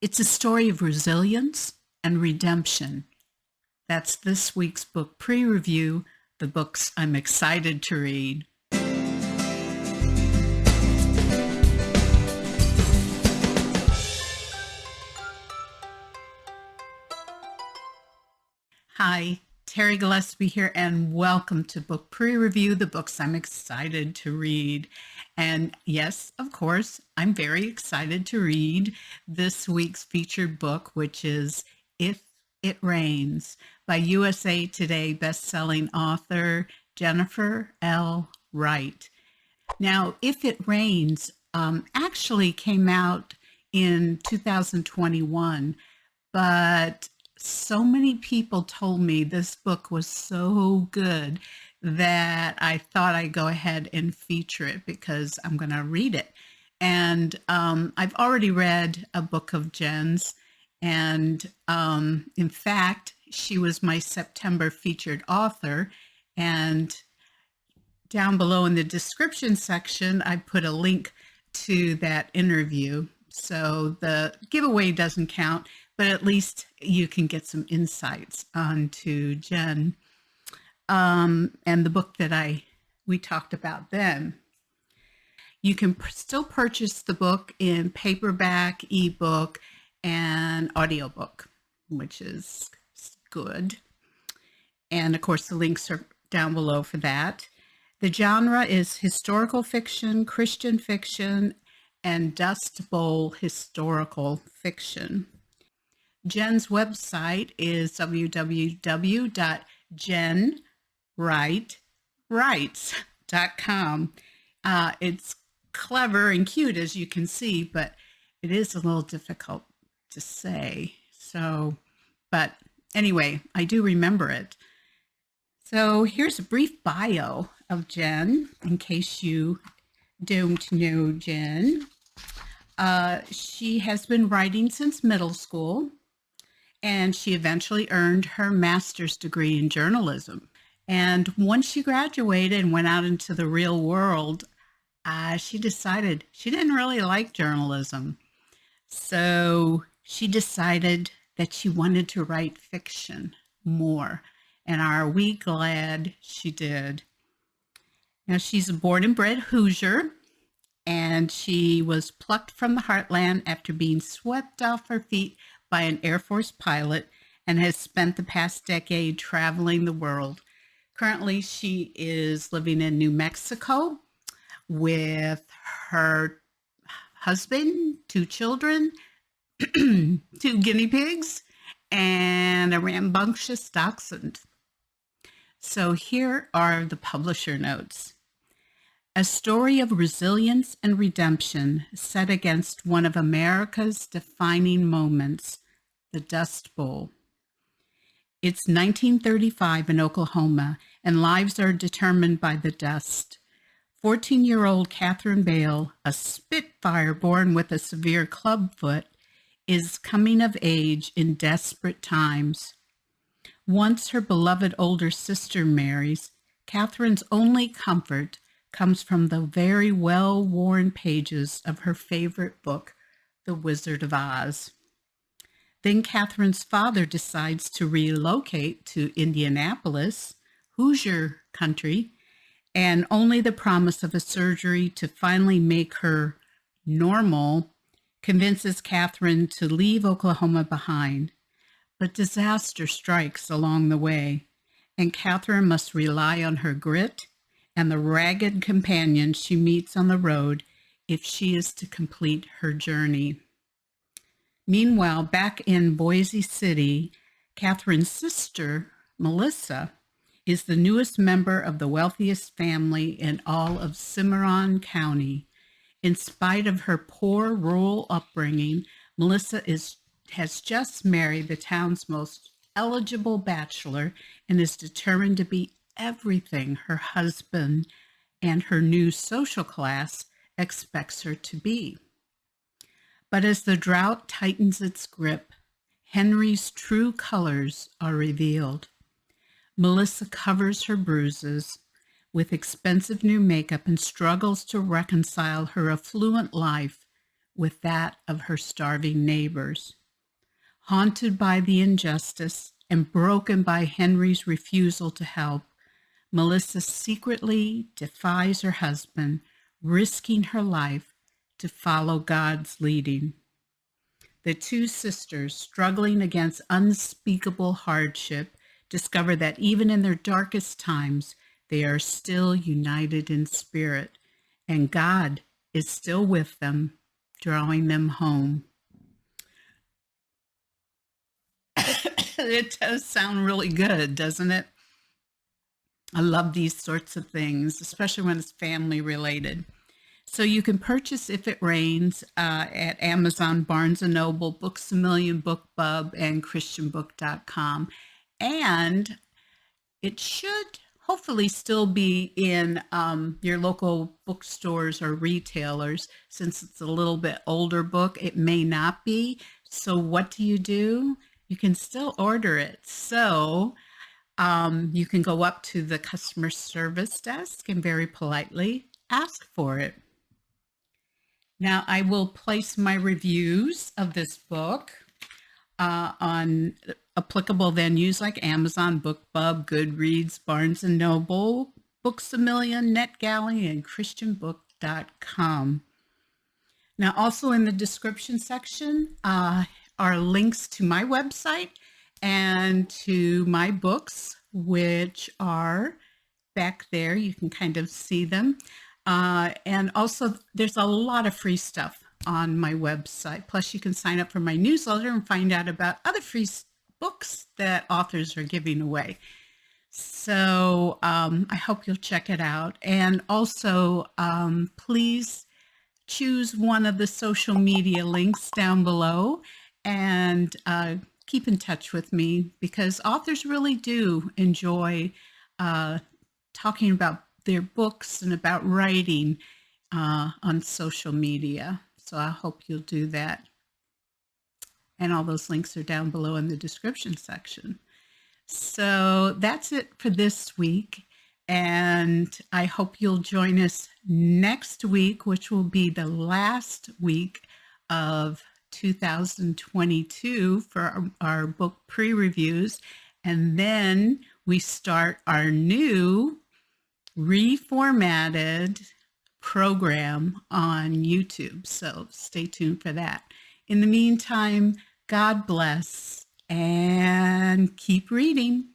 It's a story of resilience and redemption. That's this week's book pre-review, the books I'm excited to read. Hi, Terri Gillespie here, and welcome to Book Pre-Review, the books I'm excited to read. And yes, of course, I'm very excited to read this week's featured book, which is If It Rains by USA Today bestselling author Jennifer L. Wright. Now, If It Rains actually came out in 2021, but so many people told me this book was so good that I thought I'd go ahead and feature it because I'm going to read it. And I've already read a book of Jen's, and in fact, she was my September featured author. And down below in the description section, I put a link to that interview. So the giveaway doesn't count, but at least you can get some insights onto Jen and the book that we talked about then. You can still purchase the book in paperback, ebook, and audiobook, which is good. And of course, the links are down below for that. The genre is historical fiction, Christian fiction, and Dustbowl historical fiction. Jen's website is www.jenwrights.com. It's clever and cute, as you can see, but it is a little difficult to say. But anyway, I do remember it. So here's a brief bio of Jen, in case you don't know Jen. She has been writing since middle school, and she eventually earned her master's degree in journalism. And once she graduated and went out into the real world, she decided she didn't really like journalism. So she decided that she wanted to write fiction more. And are we glad she did? Now, she's a born and bred Hoosier, and she was plucked from the Heartland after being swept off her feet by an Air Force pilot and has spent the past decade traveling the world. Currently, she is living in New Mexico with her husband, 2 children, 2 guinea pigs, and a rambunctious dachshund. So here are the publisher notes. A story of resilience and redemption set against one of America's defining moments, the Dust Bowl. It's 1935 in Oklahoma, and lives are determined by the dust. 14-year-old Catherine Bale, a spitfire born with a severe clubfoot, is coming of age in desperate times. Once her beloved older sister marries, Catherine's only comfort comes from the very well-worn pages of her favorite book, The Wizard of Oz. Then Catherine's father decides to relocate to Indianapolis, Hoosier country, and only the promise of a surgery to finally make her normal convinces Catherine to leave Oklahoma behind. But disaster strikes along the way, and Catherine must rely on her grit and the ragged companions she meets on the road if she is to complete her journey. Meanwhile, back in Boise City, Catherine's sister, Melissa, is the newest member of the wealthiest family in all of Cimarron County. In spite of her poor rural upbringing, Melissa has just married the town's most eligible bachelor and is determined to be everything her husband and her new social class expects her to be. But as the drought tightens its grip, Henry's true colors are revealed. Melissa covers her bruises with expensive new makeup and struggles to reconcile her affluent life with that of her starving neighbors. Haunted by the injustice and broken by Henry's refusal to help, Melissa secretly defies her husband, risking her life to follow God's leading. The two sisters, struggling against unspeakable hardship, discover that even in their darkest times, they are still united in spirit, and God is still with them, drawing them home. It does sound really good, doesn't it? I love these sorts of things, especially when it's family related. So you can purchase If It Rains at Amazon, Barnes & Noble, Books A Million, BookBub, and ChristianBook.com. And it should hopefully still be in your local bookstores or retailers. Since it's a little bit older book, it may not be. So what do? You can still order it. So you can go up to the customer service desk and very politely ask for it. Now, I will place my reviews of this book on applicable venues like Amazon, BookBub, Goodreads, Barnes & Noble, Books A Million, NetGalley, and ChristianBook.com. Now, also in the description section are links to my website and to my books, which are back there. You can kind of see them. And also, there's a lot of free stuff on my website. Plus, you can sign up for my newsletter and find out about other free books that authors are giving away. So I hope you'll check it out. And also, please choose one of the social media links down below and keep in touch with me, because authors really do enjoy talking about their books and about writing on social media. So I hope you'll do that. And all those links are down below in the description section. So that's it for this week. And I hope you'll join us next week, which will be the last week of 2022 for our book pre-reviews. And then we start our new reformatted program on YouTube. So stay tuned for that. In the meantime, God bless and keep reading.